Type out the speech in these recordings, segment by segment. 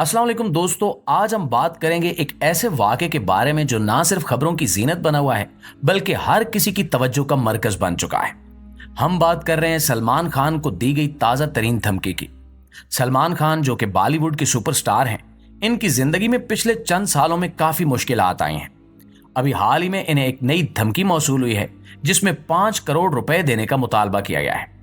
अस्सलाम वालेकुम दोस्तों, आज हम बात करेंगे एक ऐसे वाक़े के बारे में जो ना सिर्फ खबरों की ज़ीनत बना हुआ है बल्कि हर किसी की तवज्जो का मरकज बन चुका है। हम बात कर रहे हैं सलमान खान को दी गई ताज़ा तरीन धमकी की। सलमान खान जो कि बॉलीवुड के सुपरस्टार हैं, इनकी ज़िंदगी में पिछले चंद सालों में काफ़ी मुश्किलात आई हैं। अभी हाल ही में इन्हें एक नई धमकी मौसूल हुई है जिसमें 5 करोड़ रुपए देने का मुतालबा किया गया है।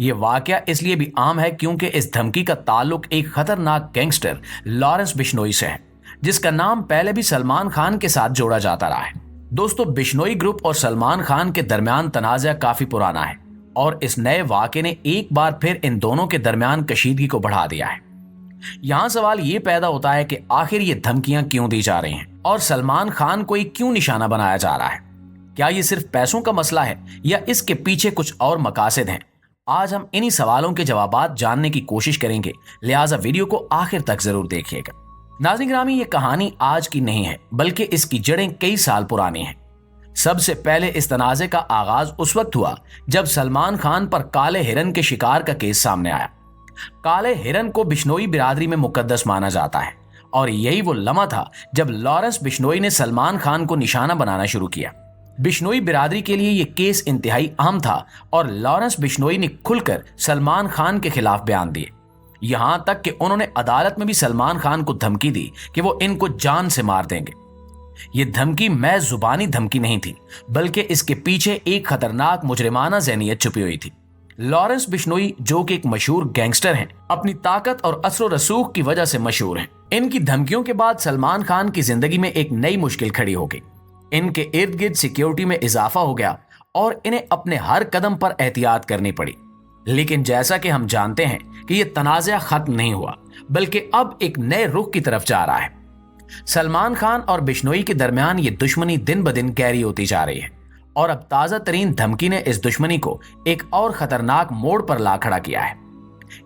ये वाकया इसलिए भी आम है क्योंकि इस धमकी का ताल्लुक एक खतरनाक गैंगस्टर लॉरेंस बिश्नोई से है, जिसका नाम पहले भी सलमान खान के साथ जोड़ा जाता रहा है। दोस्तों, बिश्नोई ग्रुप और सलमान खान के दरमियान तनाज़ा काफी पुराना है और इस नए वाकये ने एक बार फिर इन दोनों के दरमियान कशीदगी को बढ़ा दिया है। यहाँ सवाल ये पैदा होता है कि आखिर ये धमकियां क्यों दी जा रही हैं और सलमान खान को क्यों निशाना बनाया जा रहा है। क्या ये सिर्फ पैसों का मसला है या इसके पीछे कुछ और मकासद हैं? आज हम इन्हीं सवालों के जवाबात जानने की कोशिश करेंगे, लिहाजा वीडियो को आखिर तक जरूर देखिएगा। नाज़रीन ग्रामी, ये कहानी आज की नहीं है बल्कि इसकी जड़ें कई साल पुरानी हैं। सबसे पहले इस तनाज़े का आगाज उस वक्त हुआ जब सलमान खान पर काले हिरन के शिकार का केस सामने आया। काले हिरन को बिश्नोई बिरादरी में मुकद्दस माना जाता है और यही वो लम्हा था जब लॉरेंस बिश्नोई ने सलमान खान को निशाना बनाना शुरू किया। बिश्नोई बिरादरी के लिए यह केस इंतहाई अहम था और लॉरेंस बिश्नोई ने खुलकर सलमान खान के खिलाफ बयान दिए। यहां तक कि उन्होंने अदालत में भी सलमान खान को धमकी दी कि वो इनको जान से मार देंगे। ये धमकी महज जुबानी धमकी नहीं थी बल्कि इसके पीछे एक खतरनाक मुजरिमाना ज़हनियत छुपी हुई थी। लॉरेंस बिश्नोई जो कि एक मशहूर गैंगस्टर हैं, अपनी ताकत और असर व रसूख की वजह से मशहूर हैं। इनकी धमकियों के बाद सलमान खान की जिंदगी में एक नई मुश्किल खड़ी हो गई। इनके इर्द गिर्द सिक्योरिटी में इजाफा हो गया और इन्हें अपने हर कदम पर एहतियात करनी पड़ी। लेकिन जैसा कि हम जानते हैं कि यह तनाज़ा खत्म नहीं हुआ बल्कि अब एक नए रुख की तरफ जा रहा है। सलमान खान और बिश्नोई के दरमियान ये दुश्मनी दिन ब दिन गहरी होती जा रही है और अब ताज़ा तरीन धमकी ने इस दुश्मनी को एक और खतरनाक मोड़ पर ला खड़ा किया है।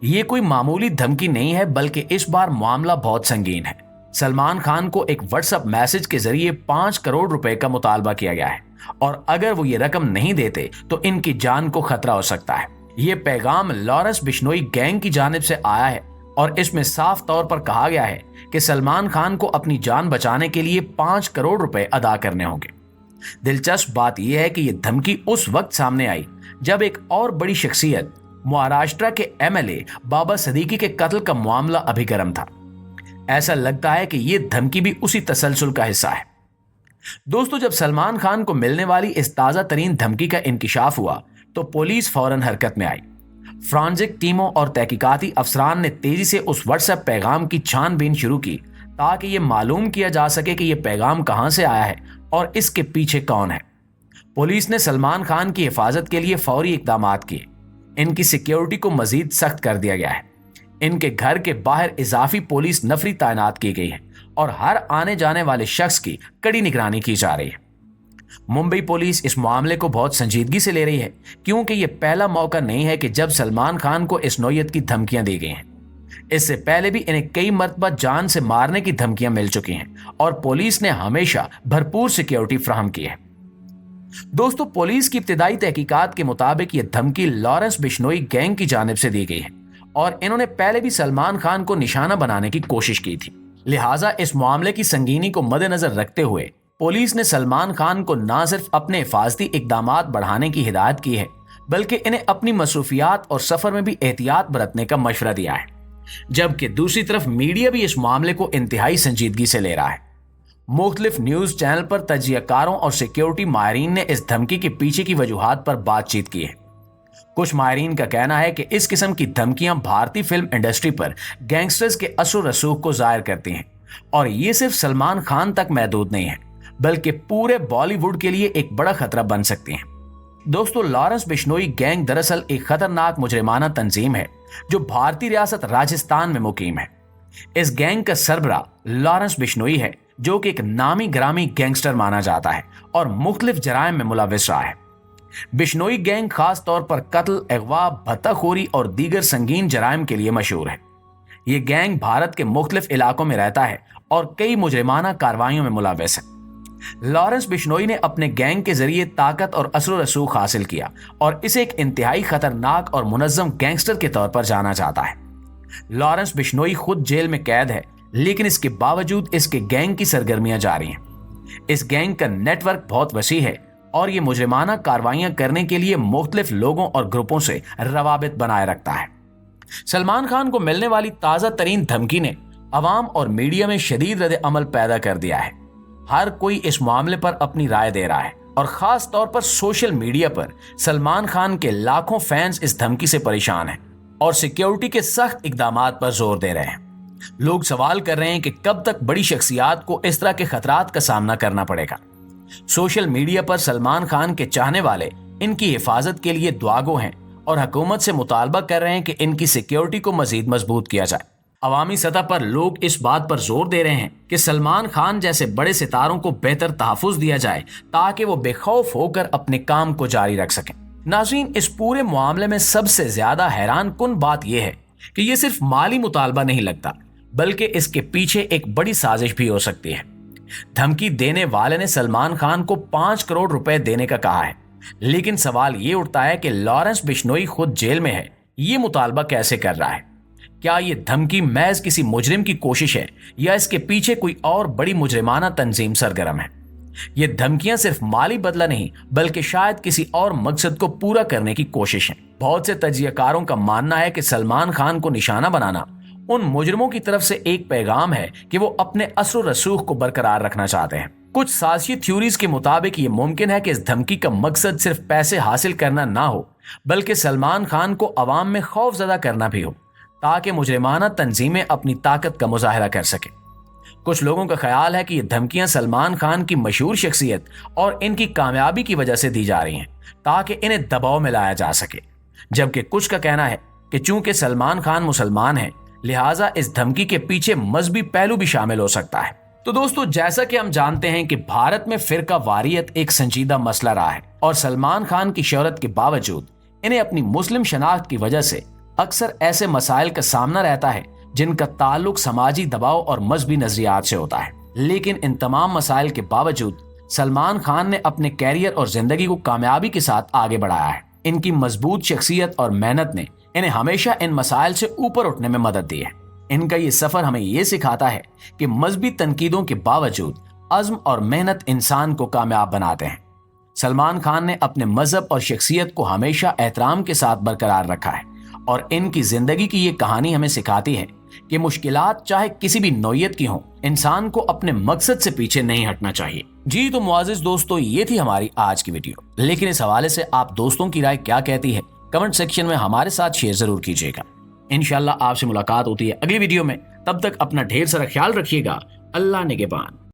ये कोई मामूली धमकी नहीं है बल्कि इस बार मामला बहुत संगीन है। सलमान खान को एक व्हाट्सएप मैसेज के जरिए 5 करोड़ रुपए का मुतालबा किया गया है और अगर वो ये रकम नहीं देते तो इनकी जान को खतरा हो सकता है। ये पैगाम लॉरेंस बिश्नोई गैंग की जानिब से आया है और इसमें साफ तौर पर कहा गया है कि सलमान खान को अपनी जान बचाने के लिए 5 करोड़ रुपए अदा करने होंगे। दिलचस्प बात यह है कि यह धमकी उस वक्त सामने आई जब एक और बड़ी शख्सियत महाराष्ट्र के एमएलए बाबा सदीकी के कत्ल का मामला अभी गर्म था। ऐसा लगता है कि यह धमकी भी उसी तसलसल का हिस्सा है। दोस्तों, जब सलमान खान को मिलने वाली इस ताजा तरीन धमकी का इंकिशाफ हुआ तो पुलिस फौरन हरकत में आई। फ्रांसिक टीमों और तहकीकाती अफसरान ने तेजी से उस व्हाट्सएप पैगाम की छानबीन शुरू की ताकि यह मालूम किया जा सके कि यह पैगाम कहां से आया है और इसके पीछे कौन है। पुलिस ने सलमान खान की हिफाजत के लिए फौरी इकदाम किए। इनकी सिक्योरिटी को मजीद सख्त कर दिया गया है। इनके घर के बाहर इजाफी पुलिस नफरी तैनात की गई है और हर आने जाने वाले शख्स की कड़ी निगरानी की जा रही है। मुंबई पुलिस इस मामले को बहुत संजीदगी से ले रही है क्योंकि यह पहला मौका नहीं है कि जब सलमान खान को इस नौयत की धमकियां दी गई हैं। इससे पहले भी इन्हें कई मरतबा जान से मारने की धमकियां मिल चुकी हैं और पुलिस ने हमेशा भरपूर सिक्योरिटी फ्राहम की है। दोस्तों, पुलिस की इब्तिदाई तहकीकात के मुताबिक यह धमकी लॉरेंस बिश्नोई गैंग की जानिब से दी गई है और इन्होंने पहले भी सलमान खान को निशाना बनाने की कोशिश की थी। लिहाजा इस मामले की संगीनी को मद्देनजर रखते हुए पुलिस ने सलमान खान को न सिर्फ अपने हिफाजती इकदामात बढ़ाने की हिदायत की है बल्कि इन्हें अपनी मसरूफियात और सफर में भी एहतियात बरतने का मशवरा दिया है। जबकि दूसरी तरफ मीडिया भी इस मामले को इंतहाई संजीदगी से ले रहा है। मुख्तलिफ न्यूज चैनल पर तजियाकारों और सिक्योरिटी माहिरीन ने इस धमकी के पीछे की वजूहात पर बातचीत की है। कुछ माहिरीन का कहना है कि इस किस्म की धमकियां भारतीय फिल्म इंडस्ट्री पर गैंगस्टर्स के असर रसूख को जाहिर करती हैं और ये सिर्फ सलमान खान तक महदूद नहीं है बल्कि पूरे बॉलीवुड के लिए एक बड़ा खतरा बन सकती हैं। दोस्तों, लॉरेंस बिश्नोई गैंग दरअसल एक खतरनाक मुजरिमाना तंजीम है जो भारतीय रियासत राजस्थान में मुकीम है। इस गैंग का सरबरा लॉरेंस बिश्नोई है जो कि एक नामी ग्रामी गैंगस्टर माना जाता है और मुख्तलिफ जराइम में मुलविस रहा है। बिश्नोई गैंग खास तौर पर कत्ल, अगवा, भत्ताखोरी और दीगर संगीन जराइम के लिए मशहूर है। ये गैंग भारत के मुख्तलिफ इलाकों में रहता है और कई मुजरिमाना कार्रवाइयों में मुलविस है। लॉरेंस बिश्नोई ने अपने गैंग के जरिए ताकत और असर रसूख हासिल किया और इसे एक इंतहाई खतरनाक और मुनज्जम गैंगस्टर के तौर पर जाना जाता है। लॉरेंस बिश्नोई खुद जेल में कैद है लेकिन इसके बावजूद इसके गैंग की सरगर्मियां जारी हैं। इस गैंग का नेटवर्क बहुत वसी है और ये मुजरिमाना कार्रवाइयां करने के लिए मुख्तलिफ लोगों और ग्रुपों से रवाबित बनाए रखता है। सलमान खान को मिलने वाली ताजा तरीन धमकी ने अवाम और मीडिया में शदीद रद्द अमल पैदा कर दिया है। हर कोई इस मामले पर अपनी राय दे रहा है और खास तौर पर सोशल मीडिया पर सलमान खान के लाखों फैंस इस धमकी से परेशान हैं और सिक्योरिटी के सख्त इकदामात पर जोर दे रहे हैं। लोग सवाल कर रहे हैं कि कब तक बड़ी शख्सियात को इस तरह के खतरात का सामना करना पड़ेगा। सोशल मीडिया पर सलमान खान के चाहने वाले इनकी हिफाजत के लिए दुआगो हैं और हुकूमत से मुतालबा कर रहे हैं कि इनकी सिक्योरिटी को मजीद मजबूत किया जाए। अवामी सतह पर लोग इस बात पर जोर दे रहे हैं कि सलमान खान जैसे बड़े सितारों को बेहतर तहफ़्फ़ुज़ दिया जाए ताकि वो बेखौफ होकर अपने काम को जारी रख सकें। नाज़रीन, इस पूरे मामले में सबसे ज्यादा हैरान कुन बात यह है कि यह सिर्फ माली मुतालबा नहीं लगता, बल्कि इसके पीछे एक बड़ी साजिश भी हो सकती है। धमकी देने वाले ने सलमान खान को 5 करोड़ रुपए देने का कहा है, लेकिन सवाल ये उठता है कि लॉरेंस बिश्नोई खुद जेल में है, ये मुतालबा कैसे कर रहा है? क्या ये धमकी महज किसी मुजरिम की कोशिश है या इसके पीछे कोई और बड़ी मुजरिमाना तंजीम सरगर्म है? ये धमकियां सिर्फ माली बदला नहीं, बल्कि शायद किसी और मकसद को पूरा करने की कोशिश है। बहुत से तजियाकारों का मानना है कि सलमान खान को निशाना बनाना उन मुजरिमों की तरफ से एक पैगाम है कि वो अपने असर रसूख को बरकरार रखना चाहते हैं। कुछ साजिशी थ्योरीज के मुताबिक ये मुमकिन है कि इस धमकी का मकसद सिर्फ पैसे हासिल करना ना हो, बल्कि सलमान खान को अवाम में खौफजदा करना भी हो, ताकि मुजरिमाना तंजीमें अपनी ताकत का मुजाहरा कर सके। कुछ लोगों का ख्याल है कि ये धमकियां सलमान खान की मशहूर शख्सियत और इनकी कामयाबी की वजह से दी जा रही हैं, ताकि इन्हें दबाव में लाया जा सके। जबकि कुछ का कहना है कि चूंकि सलमान खान मुसलमान है, लिहाजा इस धमकी के पीछे मजहबी पहलू भी शामिल हो सकता है। तो दोस्तों, जैसा कि हम जानते हैं कि भारत में फिरका वारियत एक संजीदा मसला रहा है और सलमान खान की शोहरत के बावजूद इन्हें अपनी मुस्लिम शनाख्त की वजह से अक्सर ऐसे मसाइल का सामना रहता है जिनका ताल्लुक समाजी दबाव और मजहबी नजरियात से होता है। लेकिन इन तमाम मसाइल के बावजूद सलमान खान ने अपने कैरियर और जिंदगी को कामयाबी के साथ आगे बढ़ाया है। इनकी मजबूत शख्सियत और मेहनत ने इन्हें हमेशा इन मसाइल से ऊपर उठने में मदद दी है। इनका ये सफर हमें ये सिखाता है कि मजहबी तनकीदों के बावजूद अज़्म और मेहनत इंसान को कामयाब बनाते हैं। सलमान खान ने अपने मजहब और शख्सियत को हमेशा एहतराम के साथ बरकरार रखा है और इनकी जिंदगी की ये कहानी हमें सिखाती है कि मुश्किलात चाहे किसी भी नौयत की हों, इंसान को अपने मकसद से पीछे नहीं हटना चाहिए। जी तो मुआजिज दोस्तों, ये थी हमारी आज की वीडियो। लेकिन इस हवाले से आप दोस्तों की राय क्या कहती है, कमेंट सेक्शन में हमारे साथ शेयर जरूर कीजिएगा। इंशाल्लाह आपसे मुलाकात होती है अगली वीडियो में। तब तक अपना ढेर सारा ख्याल रखिएगा। अल्लाह निगहबान।